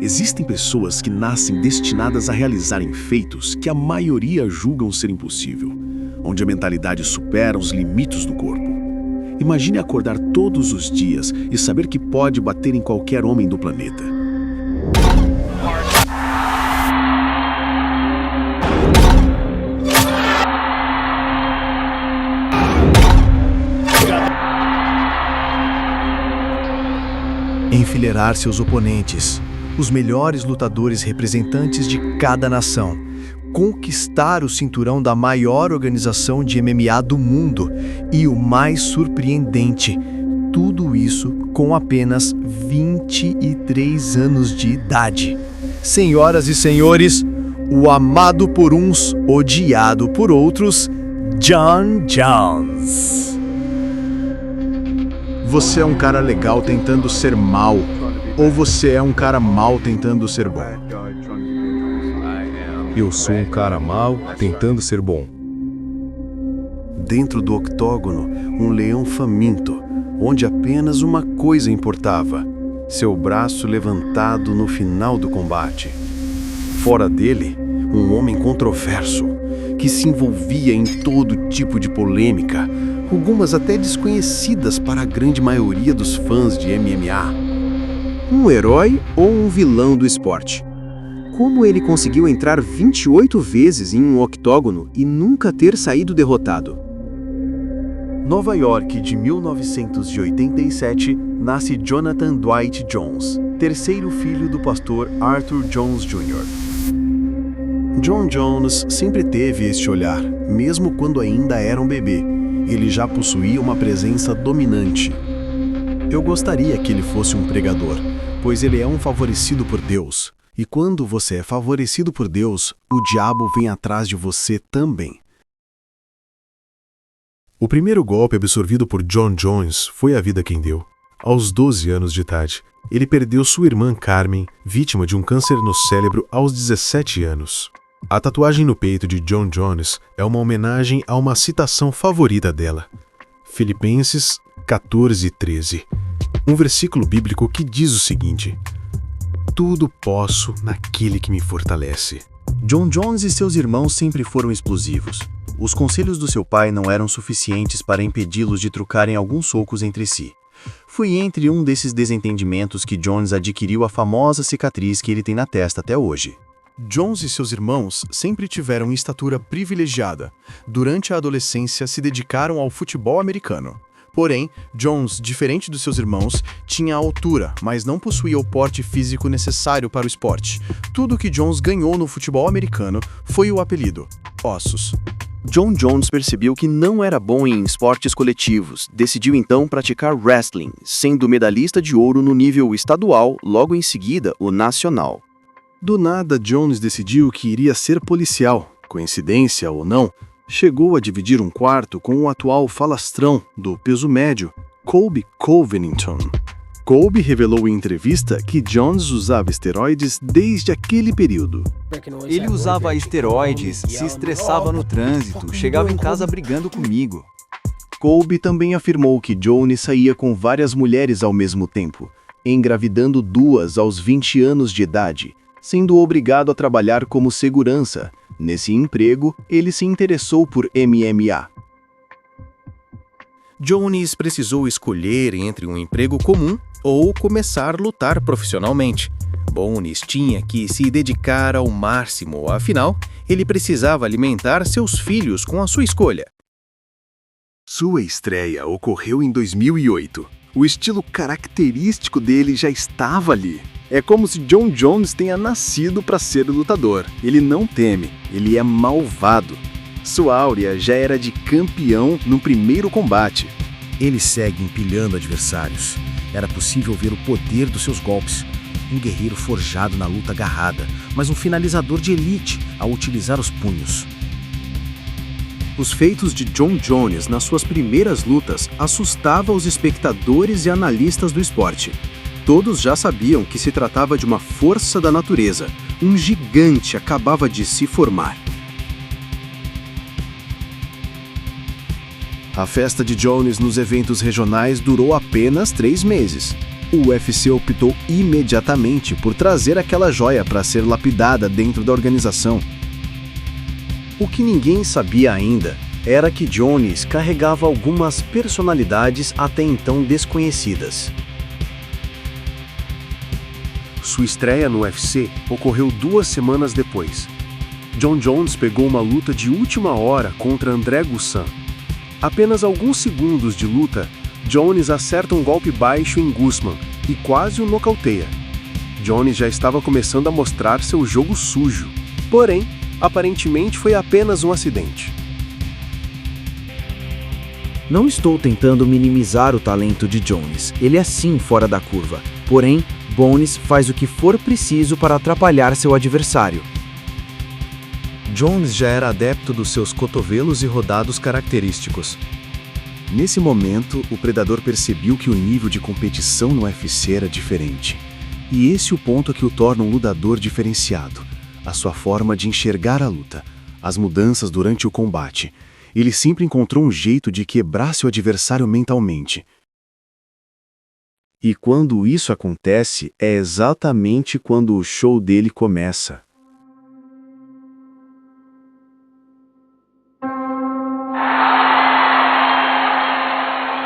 Existem pessoas que nascem destinadas a realizarem feitos que a maioria julgam ser impossível, onde a mentalidade supera os limites do corpo. Imagine acordar todos os dias e saber que pode bater em qualquer homem do planeta. Enfileirar seus oponentes, os melhores lutadores representantes de cada nação, conquistar o cinturão da maior organização de MMA do mundo e o mais surpreendente, tudo isso com apenas 23 anos de idade. Senhoras e senhores, o amado por uns, odiado por outros, Jon Jones. Você é um cara legal tentando ser mal, ou você é um cara mal tentando ser bom? Eu sou um cara mau tentando ser bom. Dentro do octógono, um leão faminto, onde apenas uma coisa importava: seu braço levantado no final do combate. Fora dele, um homem controverso, que se envolvia em todo tipo de polêmica, algumas até desconhecidas para a grande maioria dos fãs de MMA. Um herói ou um vilão do esporte? Como ele conseguiu entrar 28 vezes em um octógono e nunca ter saído derrotado? Nova York de 1987, nasce Jonathan Dwight Jones, terceiro filho do pastor Arthur Jones Jr. Jon Jones sempre teve este olhar, mesmo quando ainda era um bebê. Ele já possuía uma presença dominante. Eu gostaria que ele fosse um pregador, pois ele é um favorecido por Deus. E quando você é favorecido por Deus, o diabo vem atrás de você também. O primeiro golpe absorvido por Jon Jones foi a vida quem deu. Aos 12 anos de idade, ele perdeu sua irmã Carmen, vítima de um câncer no cérebro aos 17 anos. A tatuagem no peito de Jon Jones é uma homenagem a uma citação favorita dela, Filipenses 14:13, um versículo bíblico que diz o seguinte: tudo posso naquele que me fortalece. Jon Jones e seus irmãos sempre foram explosivos. Os conselhos do seu pai não eram suficientes para impedi-los de trocarem alguns socos entre si. Foi entre um desses desentendimentos que Jones adquiriu a famosa cicatriz que ele tem na testa até hoje. Jones e seus irmãos sempre tiveram estatura privilegiada. Durante a adolescência, se dedicaram ao futebol americano. Porém, Jones, diferente dos seus irmãos, tinha altura, mas não possuía o porte físico necessário para o esporte. Tudo que Jones ganhou no futebol americano foi o apelido, Ossos. Jon Jones percebeu que não era bom em esportes coletivos. Decidiu então praticar wrestling, sendo medalhista de ouro no nível estadual, logo em seguida o nacional. Do nada, Jones decidiu que iria ser policial. Coincidência ou não, chegou a dividir um quarto com o atual falastrão do peso médio, Colby Covington. Colby revelou em entrevista que Jones usava esteroides desde aquele período. Ele usava esteroides, se estressava no trânsito, chegava em casa brigando comigo. Colby também afirmou que Jones saía com várias mulheres ao mesmo tempo, engravidando 2 aos 20 anos de idade, sendo obrigado a trabalhar como segurança. Nesse emprego, ele se interessou por MMA. Jones precisou escolher entre um emprego comum ou começar a lutar profissionalmente. Bones tinha que se dedicar ao máximo, afinal, ele precisava alimentar seus filhos com a sua escolha. Sua estreia ocorreu em 2008. O estilo característico dele já estava ali. É como se Jon Jones tenha nascido para ser lutador. Ele não teme, ele é malvado. Sua áurea já era de campeão no primeiro combate. Ele segue empilhando adversários. Era possível ver o poder dos seus golpes. Um guerreiro forjado na luta agarrada, mas um finalizador de elite ao utilizar os punhos. Os feitos de Jon Jones nas suas primeiras lutas assustavam os espectadores e analistas do esporte. Todos já sabiam que se tratava de uma força da natureza. Um gigante acabava de se formar. A festa de Jones nos eventos regionais durou apenas 3 meses. O UFC optou imediatamente por trazer aquela joia para ser lapidada dentro da organização. O que ninguém sabia ainda era que Jones carregava algumas personalidades até então desconhecidas. Sua estreia no UFC ocorreu 2 semanas depois. Jon Jones pegou uma luta de última hora contra André Gussan. Apenas alguns segundos de luta, Jones acerta um golpe baixo em Gusman e quase o nocauteia. Jones já estava começando a mostrar seu jogo sujo, porém, aparentemente foi apenas um acidente. Não estou tentando minimizar o talento de Jones, ele é sim fora da curva. Porém, Bones faz o que for preciso para atrapalhar seu adversário. Jones já era adepto dos seus cotovelos e rodados característicos. Nesse momento, o predador percebeu que o nível de competição no UFC era diferente. E esse é o ponto que o torna um lutador diferenciado. A sua forma de enxergar a luta, as mudanças durante o combate. Ele sempre encontrou um jeito de quebrar seu adversário mentalmente. E quando isso acontece, é exatamente quando o show dele começa.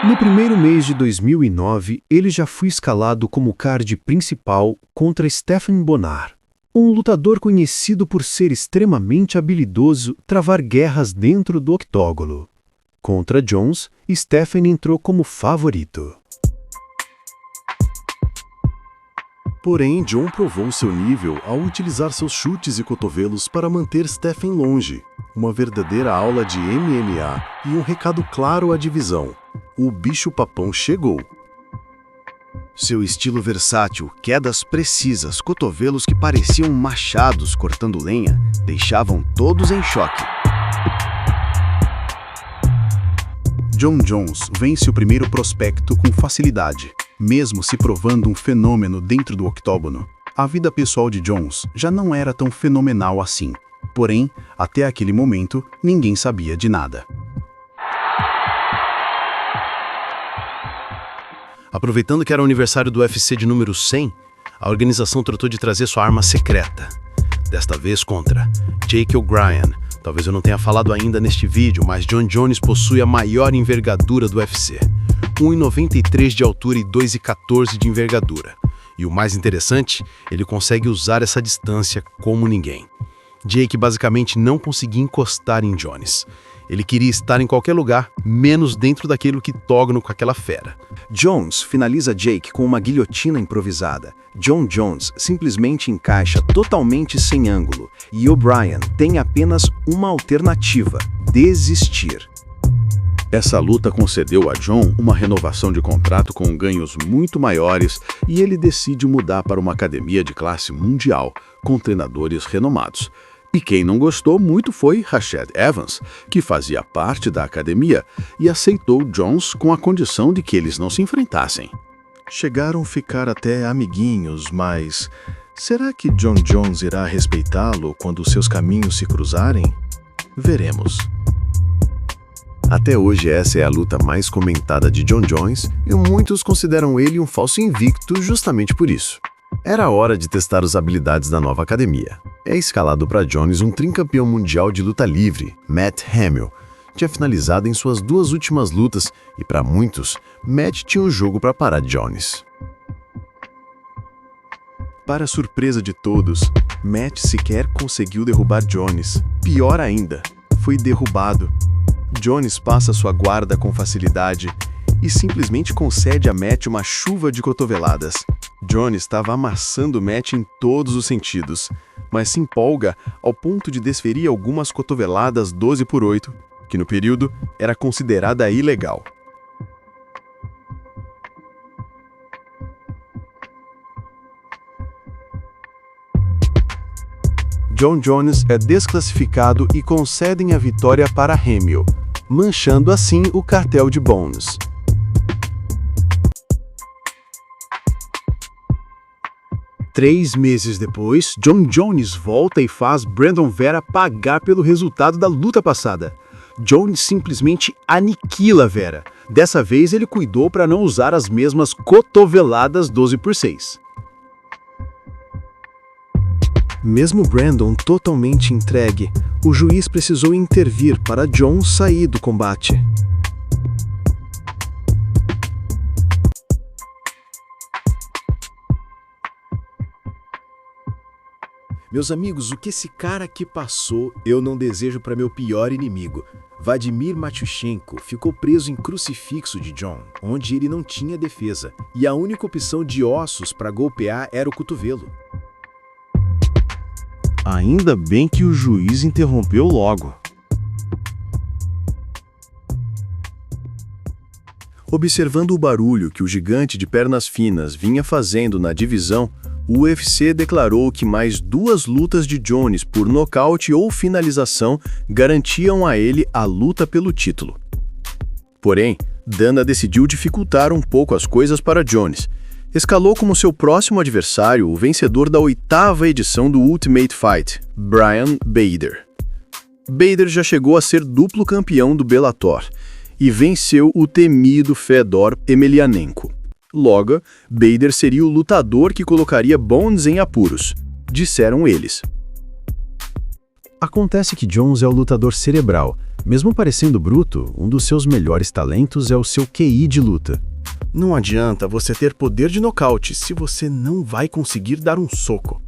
No primeiro mês de 2009, ele já foi escalado como card principal contra Stephen Bonnar, um lutador conhecido por ser extremamente habilidoso travar guerras dentro do octógono. Contra Jones, Stephen entrou como favorito. Porém, Jon provou seu nível ao utilizar seus chutes e cotovelos para manter Stephen longe. Uma verdadeira aula de MMA e um recado claro à divisão. O bicho-papão chegou. Seu estilo versátil, quedas precisas, cotovelos que pareciam machados cortando lenha, deixavam todos em choque. Jon Jones vence o primeiro prospecto com facilidade. Mesmo se provando um fenômeno dentro do octógono, a vida pessoal de Jones já não era tão fenomenal assim. Porém, até aquele momento, ninguém sabia de nada. Aproveitando que era o aniversário do UFC de número 100, a organização tratou de trazer sua arma secreta. Desta vez contra Jake O'Brien. Talvez eu não tenha falado ainda neste vídeo, mas Jon Jones possui a maior envergadura do UFC. 1,93 de altura e 2,14 de envergadura. E o mais interessante, ele consegue usar essa distância como ninguém. Jake basicamente não conseguia encostar em Jones. Ele queria estar em qualquer lugar, menos dentro daquele octógono com aquela fera. Jones finaliza Jake com uma guilhotina improvisada. Jon Jones simplesmente encaixa totalmente sem ângulo, e O'Brien tem apenas uma alternativa: desistir. Essa luta concedeu a Jon uma renovação de contrato com ganhos muito maiores e ele decide mudar para uma academia de classe mundial, com treinadores renomados. E quem não gostou muito foi Rashad Evans, que fazia parte da academia e aceitou Jones com a condição de que eles não se enfrentassem. Chegaram a ficar até amiguinhos, mas será que Jon Jones irá respeitá-lo quando seus caminhos se cruzarem? Veremos. Até hoje essa é a luta mais comentada de Jon Jones e muitos consideram ele um falso invicto justamente por isso. Era hora de testar as habilidades da nova academia. É escalado para Jones um tricampeão mundial de luta livre, Matt Hamill. Tinha finalizado em suas 2 últimas lutas e para muitos, Matt tinha um jogo para parar Jones. Para surpresa de todos, Matt sequer conseguiu derrubar Jones. Pior ainda, foi derrubado. Jones passa sua guarda com facilidade e simplesmente concede a Matt uma chuva de cotoveladas. Jones estava amassando Matt em todos os sentidos, mas se empolga ao ponto de desferir algumas cotoveladas 12/8, que no período era considerada ilegal. Jon Jones é desclassificado e concedem a vitória para Hamill, manchando assim o cartel de Bones. Três meses depois, Jon Jones volta e faz Brandon Vera pagar pelo resultado da luta passada. Jones simplesmente aniquila Vera. Dessa vez ele cuidou para não usar as mesmas cotoveladas 12/6. Mesmo Brandon totalmente entregue, o juiz precisou intervir para Jones sair do combate. Meus amigos, o que esse cara aqui passou, eu não desejo para meu pior inimigo. Vladimir Matyushenko ficou preso em crucifixo de John, onde ele não tinha defesa, e a única opção de ossos para golpear era o cotovelo. Ainda bem que o juiz interrompeu logo. Observando o barulho que o gigante de pernas finas vinha fazendo na divisão, o UFC declarou que mais 2 lutas de Jones por nocaute ou finalização garantiam a ele a luta pelo título. Porém, Dana decidiu dificultar um pouco as coisas para Jones. Escalou como seu próximo adversário o vencedor da 8ª edição do Ultimate Fight, Brian Bader. Bader já chegou a ser duplo campeão do Bellator e venceu o temido Fedor Emelianenko. Logo, Bader seria o lutador que colocaria Bones em apuros, disseram eles. Acontece que Jones é o lutador cerebral. Mesmo parecendo bruto, um dos seus melhores talentos é o seu QI de luta. Não adianta você ter poder de nocaute se você não vai conseguir dar um soco.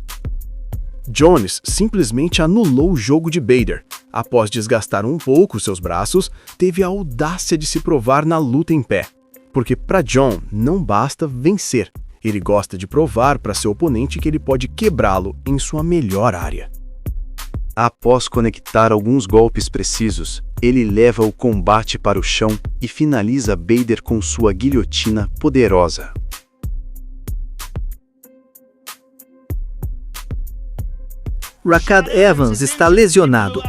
Jones simplesmente anulou o jogo de Bader. Após desgastar um pouco seus braços, teve a audácia de se provar na luta em pé. Porque para John não basta vencer, ele gosta de provar para seu oponente que ele pode quebrá-lo em sua melhor área. Após conectar alguns golpes precisos, ele leva o combate para o chão e finaliza Bader com sua guilhotina poderosa. Rashad Evans está lesionado.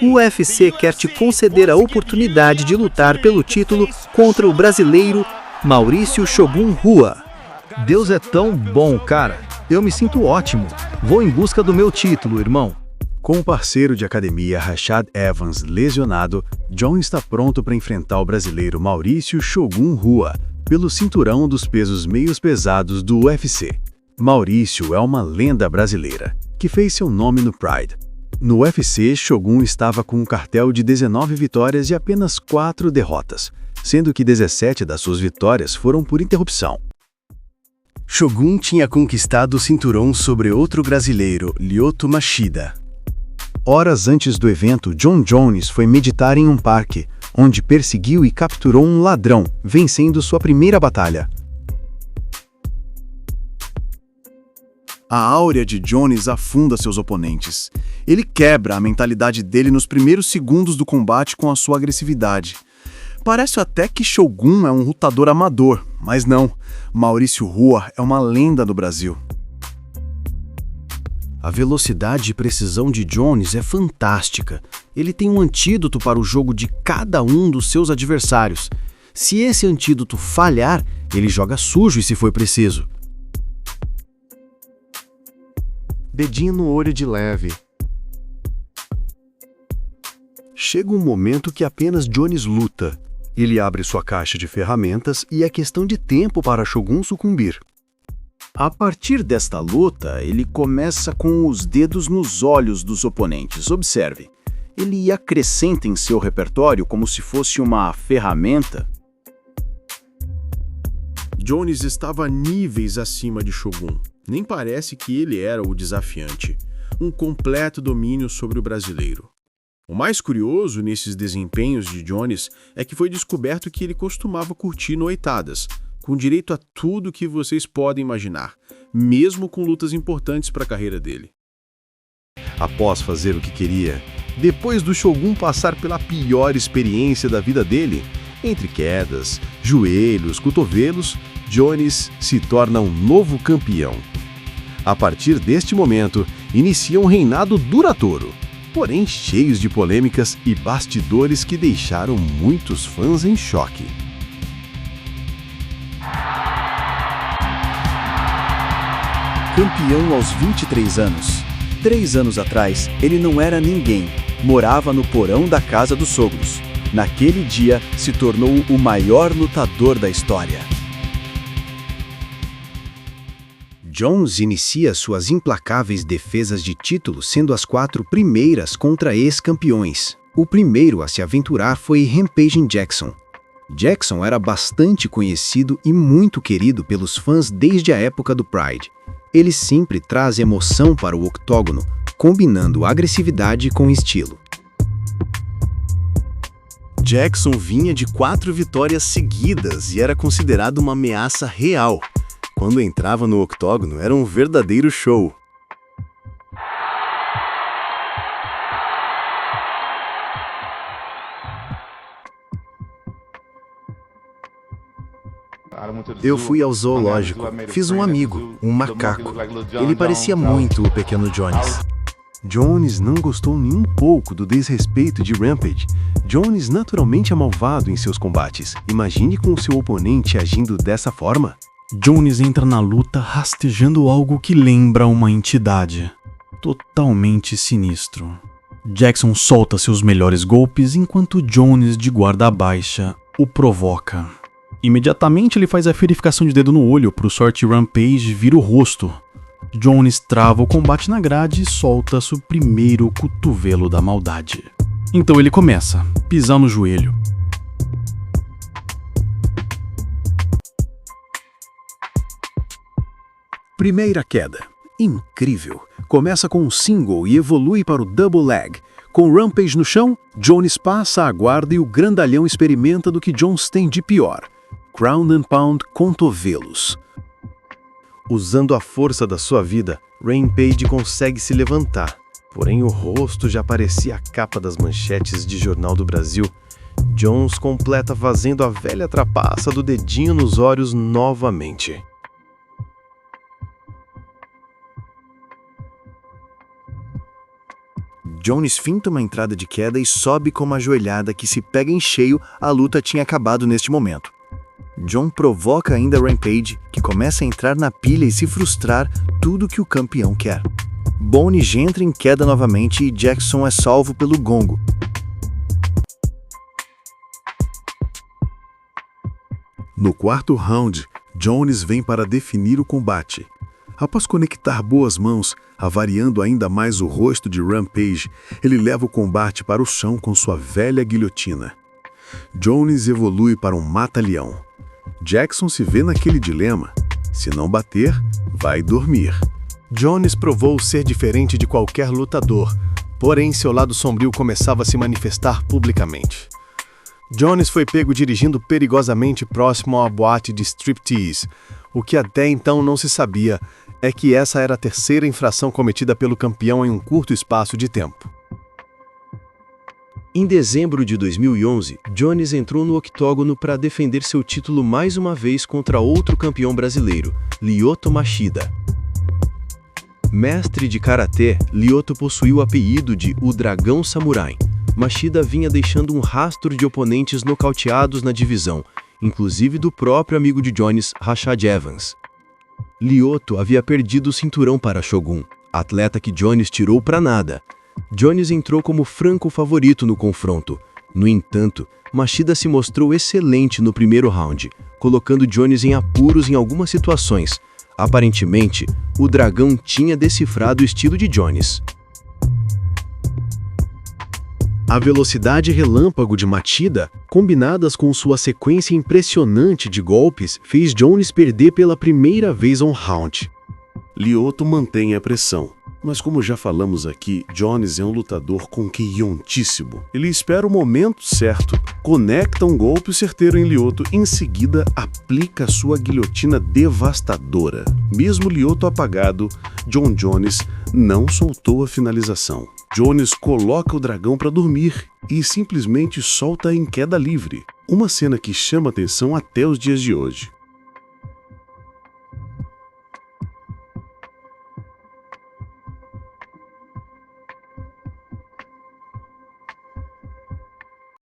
O UFC quer te conceder a oportunidade de lutar pelo título contra o brasileiro Maurício Shogun Rua. Deus é tão bom, cara. Eu me sinto ótimo. Vou em busca do meu título, irmão. Com o parceiro de academia Rashad Evans lesionado, John está pronto para enfrentar o brasileiro Maurício Shogun Rua pelo cinturão dos pesos meios pesados do UFC. Maurício é uma lenda brasileira que fez seu nome no Pride. No UFC, Shogun estava com um cartel de 19 vitórias e apenas 4 derrotas, sendo que 17 das suas vitórias foram por interrupção. Shogun tinha conquistado o cinturão sobre outro brasileiro, Lyoto Machida. Horas antes do evento, Jon Jones foi meditar em um parque, onde perseguiu e capturou um ladrão, vencendo sua primeira batalha. A áurea de Jones afunda seus oponentes. Ele quebra a mentalidade dele nos primeiros segundos do combate com a sua agressividade. Parece até que Shogun é um lutador amador, mas não. Maurício Rua é uma lenda do Brasil. A velocidade e precisão de Jones é fantástica. Ele tem um antídoto para o jogo de cada um dos seus adversários. Se esse antídoto falhar, ele joga sujo e se for preciso. Dedinho no olho de leve. Chega um momento que apenas Jones luta. Ele abre sua caixa de ferramentas e é questão de tempo para Shogun sucumbir. A partir desta luta, ele começa com os dedos nos olhos dos oponentes. Observe, ele acrescenta em seu repertório como se fosse uma ferramenta. Jones estava níveis acima de Shogun. Nem parece que ele era o desafiante. Um completo domínio sobre o brasileiro. O mais curioso nesses desempenhos de Jones é que foi descoberto que ele costumava curtir noitadas, com direito a tudo que vocês podem imaginar, mesmo com lutas importantes para a carreira dele. Após fazer o que queria, depois do Shogun passar pela pior experiência da vida dele, entre quedas, joelhos, cotovelos, Jones se torna um novo campeão. A partir deste momento, inicia um reinado duradouro, porém cheios de polêmicas e bastidores que deixaram muitos fãs em choque. Campeão aos 23 anos. 3 anos atrás, ele não era ninguém. Morava no porão da casa dos sogros. naquele dia se tornou o maior lutador da história. Jones inicia suas implacáveis defesas de título sendo as 4 primeiras contra ex-campeões. O primeiro a se aventurar foi Rampage Jackson. Jackson era bastante conhecido e muito querido pelos fãs desde a época do Pride. Ele sempre traz emoção para o octógono, combinando agressividade com estilo. Jackson vinha de 4 vitórias seguidas e era considerado uma ameaça real. Quando entrava no octógono, era um verdadeiro show. Eu fui ao zoológico, fiz um amigo, um macaco. Ele parecia muito o pequeno Jones. Jones não gostou nem um pouco do desrespeito de Rampage. Jones naturalmente é malvado em seus combates. Imagine com o seu oponente agindo dessa forma. Jones entra na luta rastejando algo que lembra uma entidade. Totalmente sinistro. Jackson solta seus melhores golpes enquanto Jones, de guarda baixa, o provoca. Imediatamente ele faz a verificação de dedo no olho para o sorte Rampage vir o rosto. Jones trava o combate na grade e solta seu primeiro cotovelo da maldade. Então ele começa, pisar no joelho. Primeira queda. Incrível. Começa com um single e evolui para o double leg. Com Rampage no chão, Jones passa a guarda e o grandalhão experimenta do que Jones tem de pior. Ground and Pound cotovelos. Usando a força da sua vida, Rampage consegue se levantar. Porém, o rosto já parecia a capa das manchetes de Jornal do Brasil. Jones completa fazendo a velha trapaça do dedinho nos olhos novamente. Jones finta uma entrada de queda e sobe com uma joelhada que, se pega em cheio, a luta tinha acabado neste momento. John provoca ainda Rampage, que começa a entrar na pilha e se frustrar tudo que o campeão quer. Bones entra em queda novamente e Jackson é salvo pelo gongo. No quarto round, Jones vem para definir o combate. Após conectar boas mãos, avariando ainda mais o rosto de Rampage, ele leva o combate para o chão com sua velha guilhotina. Jones evolui para um mata-leão. Jackson se vê naquele dilema. Se não bater, vai dormir. Jones provou ser diferente de qualquer lutador, porém seu lado sombrio começava a se manifestar publicamente. Jones foi pego dirigindo perigosamente próximo a uma boate de striptease. O que até então não se sabia é que essa era a terceira infração cometida pelo campeão em um curto espaço de tempo. Em dezembro de 2011, Jones entrou no octógono para defender seu título mais uma vez contra outro campeão brasileiro, Lyoto Machida. Mestre de karatê, Lyoto possuía o apelido de O Dragão Samurai. Machida vinha deixando um rastro de oponentes nocauteados na divisão, inclusive do próprio amigo de Jones, Rashad Evans. Lyoto havia perdido o cinturão para Shogun, atleta que Jones tirou para nada. Jones entrou como franco favorito no confronto. No entanto, Machida se mostrou excelente no primeiro round, colocando Jones em apuros em algumas situações. Aparentemente, o dragão tinha decifrado o estilo de Jones. A velocidade relâmpago de Machida, combinadas com sua sequência impressionante de golpes, fez Jones perder pela primeira vez um round. Lyoto mantém a pressão. Mas como já falamos aqui, Jones é um lutador com QI altíssimo. Ele espera o momento certo, conecta um golpe certeiro em Lyoto e em seguida aplica sua guilhotina devastadora. Mesmo Lyoto apagado, John Jones não soltou a finalização. Jones coloca o dragão para dormir e simplesmente solta em queda livre. Uma cena que chama atenção até os dias de hoje.